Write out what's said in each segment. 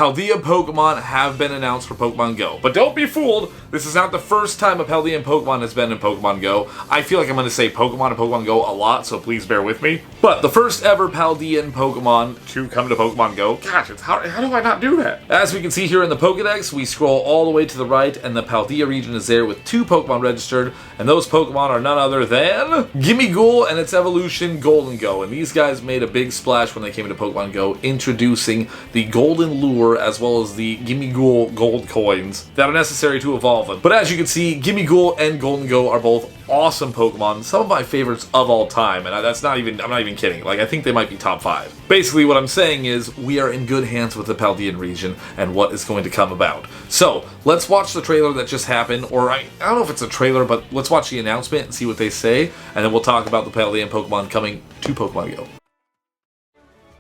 Paldea Pokemon have been announced for Pokemon Go. But don't be fooled, this is not the first time a Paldean Pokemon has been in Pokemon Go. I feel like I'm going to say Pokemon and Pokemon Go a lot, so please bear with me. But the first ever Paldean Pokemon to come to Pokemon Go, gosh, how do I not do that? As we can see here in the Pokedex, we scroll all the way to the right, and the Paldea region is there with 2 Pokemon registered, and those Pokemon are none other than Gimmighoul and its evolution Golden Go. And these guys made a big splash when they came into Pokemon Go, introducing the Golden Lure as well as the Gimmighoul gold coins that are necessary to evolve them. But as you can see, Gimmighoul and Golden Go are both awesome Pokemon, some of my favorites of all time, and I'm not even kidding. Like, I think they might be top 5. Basically, what I'm saying is we are in good hands with the Paldean region and what is going to come about. So, let's watch the trailer that just happened, or I don't know if it's a trailer, but let's watch the announcement and see what they say, and then we'll talk about the Paldean Pokemon coming to Pokemon Go.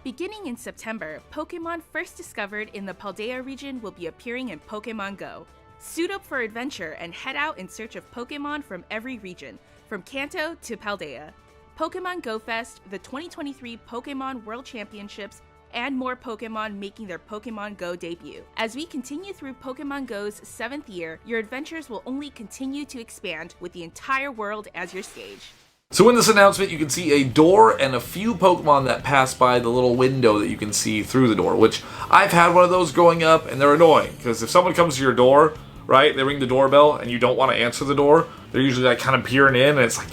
Beginning in September, Pokemon first discovered in the Paldea region will be appearing in Pokemon Go. Suit up for adventure and head out in search of Pokemon from every region, from Kanto to Paldea. Pokemon Go Fest, the 2023 Pokemon World Championships, and more Pokemon making their Pokemon Go debut. As we continue through Pokemon Go's 7th year, your adventures will only continue to expand with the entire world as your stage. So in this announcement, you can see a door and a few Pokemon that pass by the little window that you can see through the door, which I've had one of those growing up, and they're annoying, because if someone comes to your door, right, they ring the doorbell, and you don't want to answer the door, they're usually like kind of peering in, and it's like,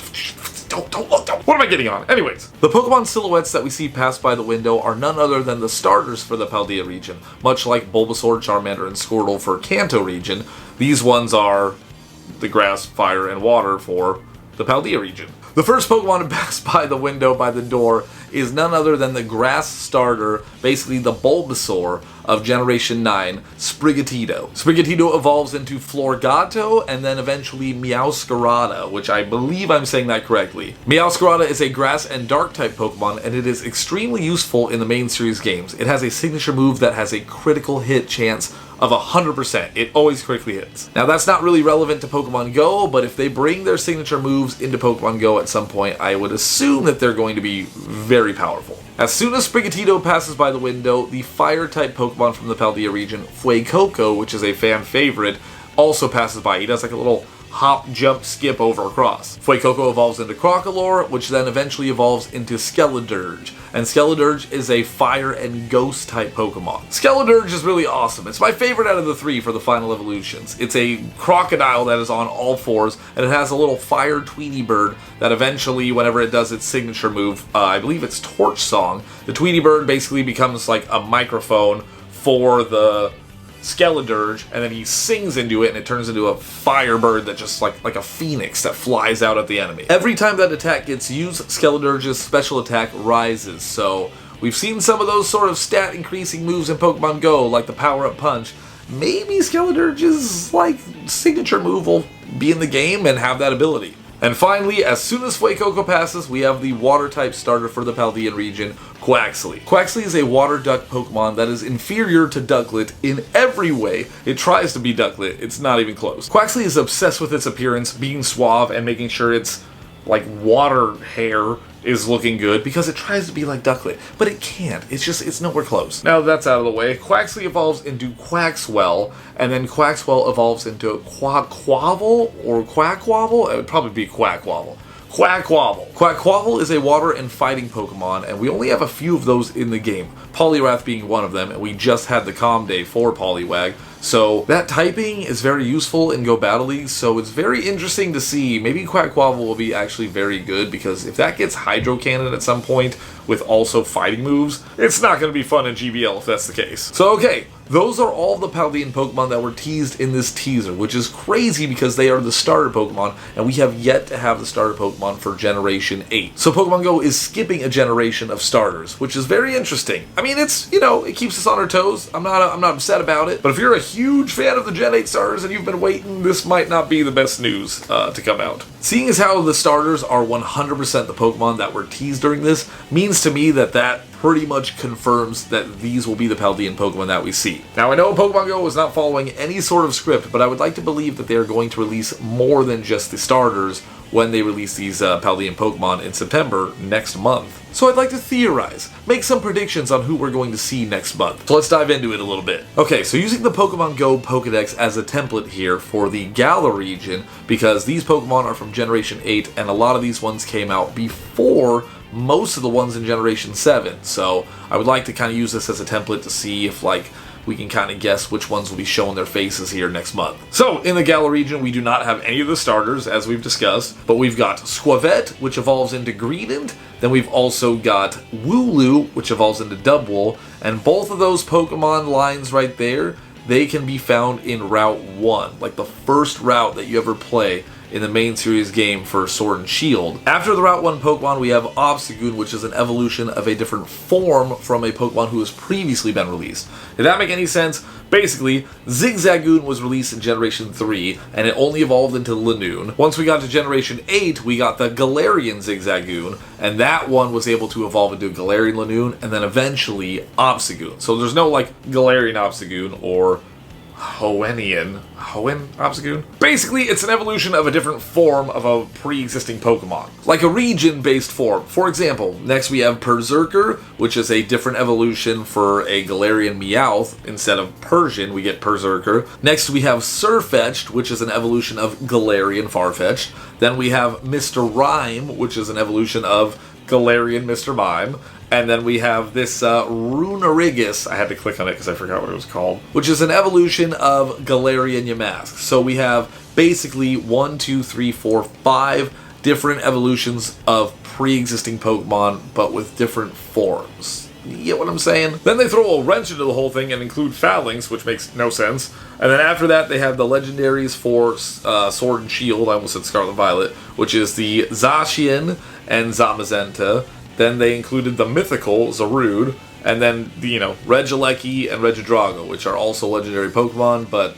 don't look, what am I getting on? Anyways, the Pokemon silhouettes that we see pass by the window are none other than the starters for the Paldea region. Much like Bulbasaur, Charmander, and Squirtle for Kanto region, these ones are the grass, fire, and water for the Paldea region. The first Pokemon to pass by the window by the door is none other than the grass starter, basically the Bulbasaur of Generation 9, Sprigatito. Sprigatito evolves into Florgato and then eventually Meowscarada, which I believe I'm saying that correctly. Meowscarada is a grass and dark type Pokemon, and it is extremely useful in the main series games. It has a signature move that has a critical hit chance of 100%. It always critically hits. Now that's not really relevant to Pokemon Go, but if they bring their signature moves into Pokemon Go at some point, I would assume that they're going to be very powerful. As soon as Sprigatito passes by the window, the fire-type Pokemon from the Paldea region, Fuecoco, which is a fan favorite, also passes by. He does like a little hop, jump, skip over across. Fuecoco evolves into Crocalor, which then eventually evolves into Skeledirge. And Skeledirge is a fire and ghost type Pokemon. Skeledirge is really awesome. It's my favorite out of the 3 for the final evolutions. It's a crocodile that is on all 4s, and it has a little fire Tweety bird that eventually, whenever it does its signature move, I believe it's Torch Song, the Tweety bird basically becomes like a microphone for the Skeledirge, and then he sings into it, and it turns into a firebird that just like a phoenix that flies out at the enemy. Every time that attack gets used, Skeledirge's special attack rises, so we've seen some of those sort of stat increasing moves in Pokemon Go, like the power-up punch. Maybe Skeledirge's like signature move will be in the game and have that ability. And finally, as soon as Fuecoco passes, we have the water-type starter for the Paldean region, Quaxly. Quaxly is a water duck Pokemon that is inferior to Ducklet in every way. It tries to be Ducklet, it's not even close. Quaxly is obsessed with its appearance, being suave, and making sure its like water hair is looking good because it tries to be like Ducklet, but it can't. It's nowhere close. Now that that's out of the way, Quaxly evolves into Quaxwell, and then Quaxwell evolves into Quaquaval or Quaquaval? It would probably be Quaquaval. Quaquaval. Quaquaval is a water and fighting Pokemon, and we only have a few of those in the game. Poliwrath being one of them, and we just had the Calm Day for Poliwag. So that typing is very useful in Go Battle Leagues, so it's very interesting to see. Maybe Quaquaval will be actually very good, because if that gets Hydro Cannon at some point with also fighting moves, it's not going to be fun in GBL if that's the case. So okay, those are all the Paldean Pokemon that were teased in this teaser, which is crazy because they are the starter Pokemon, and we have yet to have the starter Pokemon for Generation 8. So Pokemon Go is skipping a generation of starters, which is very interesting. I mean, it's, you know, it keeps us on our toes. I'm not upset about it, but if you're a huge fan of the Gen 8 starters and you've been waiting, this might not be the best news to come out. Seeing as how the starters are 100% the Pokemon that were teased during this, means to me that pretty much confirms that these will be the Paldean Pokemon that we see. Now, I know Pokemon Go is not following any sort of script, but I would like to believe that they are going to release more than just the starters when they release these Paldean Pokemon in September next month. So I'd like to theorize, make some predictions on who we're going to see next month. So let's dive into it a little bit. Okay, so using the Pokemon GO Pokedex as a template here for the Galar region, because these Pokemon are from Generation 8, and a lot of these ones came out before most of the ones in Generation 7. So I would like to kind of use this as a template to see if, like, we can kind of guess which ones will be showing their faces here next month. So, in the Galar region, we do not have any of the starters, as we've discussed, but we've got Squavette, which evolves into Greedent, then we've also got Wooloo, which evolves into Dubwool, and both of those Pokemon lines right there, they can be found in Route 1, like the first route that you ever play in the main series game for Sword and Shield. After the Route 1 Pokemon, we have Obstagoon, which is an evolution of a different form from a Pokemon who has previously been released. Did that make any sense? Basically, Zigzagoon was released in Generation 3, and it only evolved into Lanoon. Once we got to Generation 8, we got the Galarian Zigzagoon, and that one was able to evolve into Galarian Lanoon, and then eventually Obstagoon. So there's no, like, Galarian Obstagoon or Hoenn Obstagoon? Basically, it's an evolution of a different form of a pre-existing Pokemon. Like a region-based form. For example, next we have Berserker, which is a different evolution for a Galarian Meowth. Instead of Persian, we get Berserker. Next we have Sirfetch'd, which is an evolution of Galarian Farfetch'd. Then we have Mr. Rhyme, which is an evolution of Galarian Mr. Mime. And then we have this Runerigus, I had to click on it because I forgot what it was called, which is an evolution of Galarian Yamask. So we have basically 5 different evolutions of pre-existing Pokemon, but with different forms. You get what I'm saying? Then they throw a wrench into the whole thing and include Phalanx, which makes no sense. And then after that, they have the legendaries for Sword and Shield, I almost said Scarlet Violet, which is the Zacian and Zamazenta. Then they included the mythical Zarude, and then, Regieleki and Regidrago, which are also legendary Pokemon, but,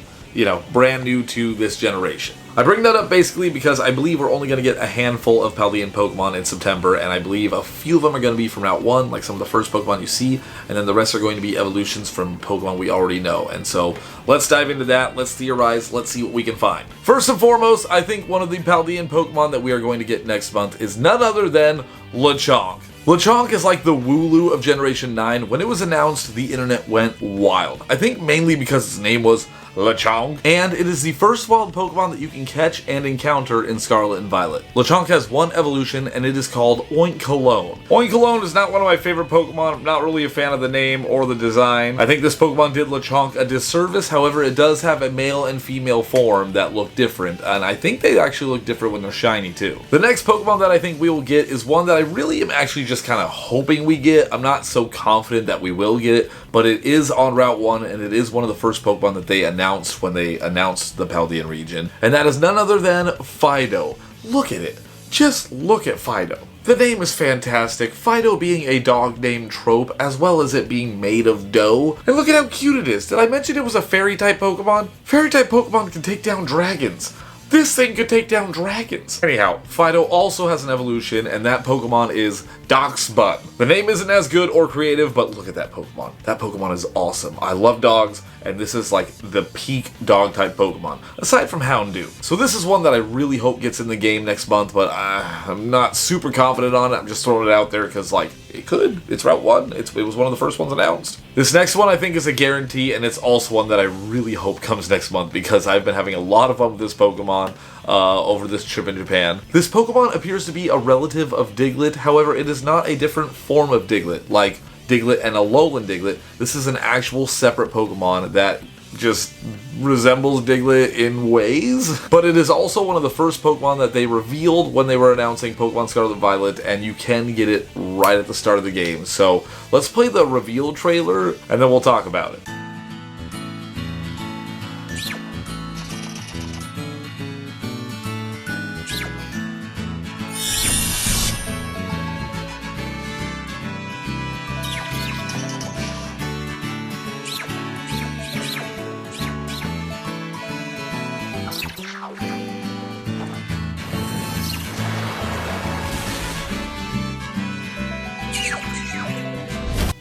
brand new to this generation. I bring that up basically because I believe we're only going to get a handful of Paldean Pokemon in September, and I believe a few of them are going to be from Route 1, like some of the first Pokemon you see, and then the rest are going to be evolutions from Pokemon we already know. And so, let's dive into that, let's theorize, let's see what we can find. First and foremost, I think one of the Paldean Pokemon that we are going to get next month is none other than Lechonk. Lechonk is like the Wooloo of Generation 9. When it was announced, the internet went wild. I think mainly because its name was Lechonk, and it is the first wild Pokemon that you can catch and encounter in Scarlet and Violet. Lechonk has one evolution, and it is called Oinkologne. Oinkologne is not one of my favorite Pokemon. I'm not really a fan of the name or the design. I think this Pokemon did Lechonk a disservice. However, it does have a male and female form that look different, and I think they actually look different when they're shiny too. The next Pokemon that I think we will get is one that I really am actually just kind of hoping we get. I'm not so confident that we will get it, but it is on Route 1, and it is one of the first Pokemon that they announced when they announced the Paldean region, and that is none other than Fido. Look at it. Just look at Fido. The name is fantastic, Fido being a dog name trope, as well as it being made of dough. And look at how cute it is. Did I mention it was a fairy-type Pokemon? Fairy-type Pokemon can take down dragons. This thing could take down dragons. Anyhow, Fido also has an evolution, and that Pokemon is Doxbutt. The name isn't as good or creative, but look at that Pokemon. That Pokemon is awesome. I love dogs, and this is like the peak dog-type Pokemon, aside from Houndoom. So this is one that I really hope gets in the game next month, but I'm not super confident on it. I'm just throwing it out there because, like, it could. It's Route 1. It was one of the first ones announced. This next one I think is a guarantee, and it's also one that I really hope comes next month because I've been having a lot of fun with this Pokemon over this trip in Japan. This Pokemon appears to be a relative of Diglett, however, it is not a different form of Diglett, like Diglett and Alolan Diglett. This is an actual separate Pokemon that just resembles Diglett in ways, but it is also one of the first Pokemon that they revealed when they were announcing Pokemon Scarlet and Violet, and you can get it right at the start of the game. So let's play the reveal trailer, and then we'll talk about it.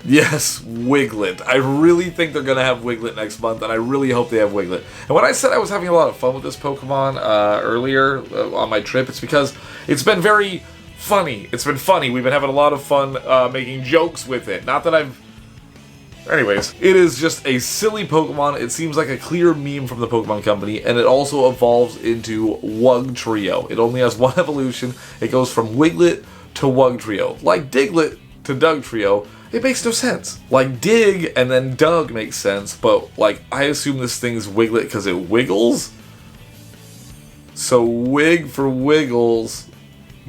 Yes, Wiglet. I really think they're going to have Wiglet next month, and I really hope they have Wiglet. And when I said I was having a lot of fun with this Pokemon earlier on my trip, it's because it's been very funny. It's been funny. We've been having a lot of fun making jokes with it. Not that I've... Anyways, it is just a silly Pokemon. It seems like a clear meme from the Pokemon Company, and it also evolves into Wugtrio. It only has one evolution. It goes from Wiglet to Wugtrio. Like Diglett to Dugtrio, it makes no sense. Like Dig and then Doug makes sense, but like I assume this thing's Wiglet because it wiggles? So Wig for Wiggles,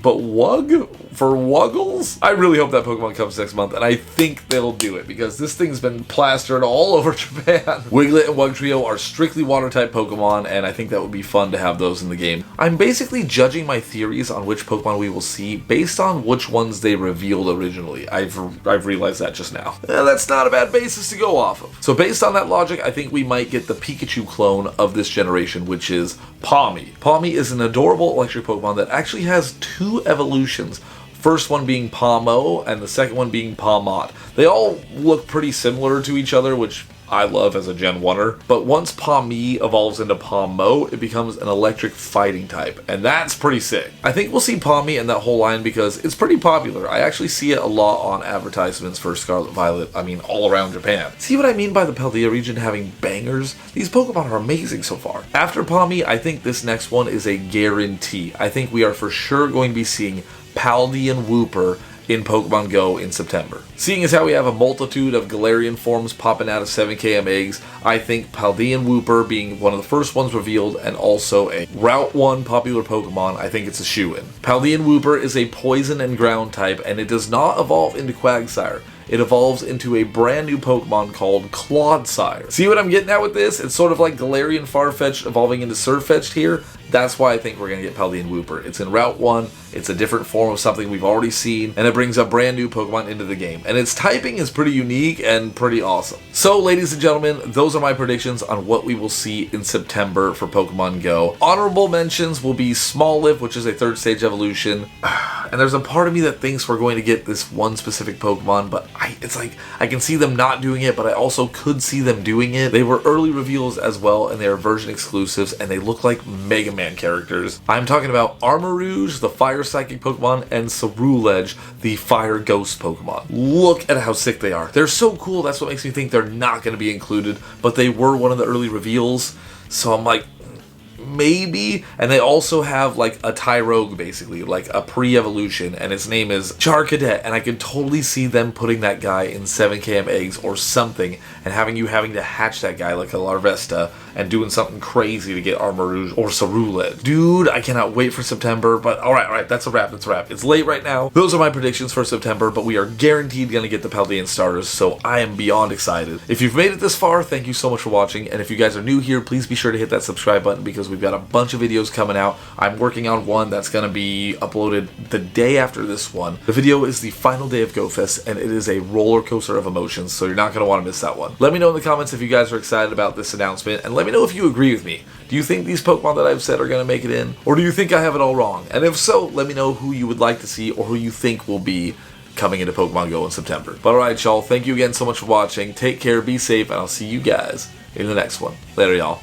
but Wug for Wuggles? I really hope that Pokemon comes next month, and I think they'll do it, because this thing's been plastered all over Japan. Wiglet and Wugtrio are strictly Water-type Pokemon, and I think that would be fun to have those in the game. I'm basically judging my theories on which Pokemon we will see based on which ones they revealed originally. I've realized that just now. That's not a bad basis to go off of. So based on that logic, I think we might get the Pikachu clone of this generation, which is Pawmi. Pawmi is an adorable electric Pokemon that actually has 2 evolutions. First one being Pawmo, and the second one being Pawmot. They all look pretty similar to each other, which I love as a Gen 1er. But once Pawmi evolves into Pawmo, it becomes an electric fighting type, and that's pretty sick. I think we'll see Pawmi and that whole line because it's pretty popular. I actually see it a lot on advertisements for Scarlet Violet, all around Japan. See what I mean by the Paldea region having bangers? These Pokemon are amazing so far. After Pawmi, I think this next one is a guarantee. I think we are for sure going to be seeing Paldean Wooper in Pokemon GO in September. Seeing as how we have a multitude of Galarian forms popping out of 7km eggs, I think Paldean Wooper being one of the first ones revealed and also a Route 1 popular Pokemon, I think it's a shoo-in. Paldean Wooper is a poison and ground type, and it does not evolve into Quagsire. It evolves into a brand new Pokemon called Clodsire. See what I'm getting at with this? It's sort of like Galarian Farfetch'd evolving into Surfetch'd here. That's why I think we're going to get Paldean Wooper. It's in Route 1, it's a different form of something we've already seen, and it brings a brand new Pokemon into the game. And its typing is pretty unique and pretty awesome. So, ladies and gentlemen, those are my predictions on what we will see in September for Pokemon GO. Honorable mentions will be Smoliv, which is a 3rd stage evolution. And there's a part of me that thinks we're going to get this one specific Pokemon, but it's like, I can see them not doing it, but I also could see them doing it. They were early reveals as well, and they are version exclusives, and they look like Mega Man characters. I'm talking about Armarouge, the Fire Psychic Pokemon, and Cerulege, the Fire Ghost Pokemon. Look at how sick they are. They're so cool, that's what makes me think they're not going to be included, but they were one of the early reveals, so I'm like, maybe. And they also have like a Tyrogue, basically, like a pre-evolution, and its name is Charcadet, and I could totally see them putting that guy in 7km eggs or something, and having to hatch that guy like a Larvesta, and doing something crazy to get Armarouge or Cerulege. Dude, I cannot wait for September, but alright, that's a wrap, It's late right now. Those are my predictions for September, but we are guaranteed going to get the Paldean starters, so I am beyond excited. If you've made it this far, thank you so much for watching, and if you guys are new here, please be sure to hit that subscribe button, because we've got a bunch of videos coming out. I'm working on one that's going to be uploaded the day after this one. The video is the final day of GoFest, and it is a roller coaster of emotions, so you're not going to want to miss that one. Let me know in the comments if you guys are excited about this announcement, and let me know if you agree with me. Do you think these Pokemon that I've said are going to make it in? Or do you think I have it all wrong? And if so, let me know who you would like to see or who you think will be coming into Pokemon GO in September. But alright, y'all, thank you again so much for watching. Take care, be safe, and I'll see you guys in the next one. Later, y'all.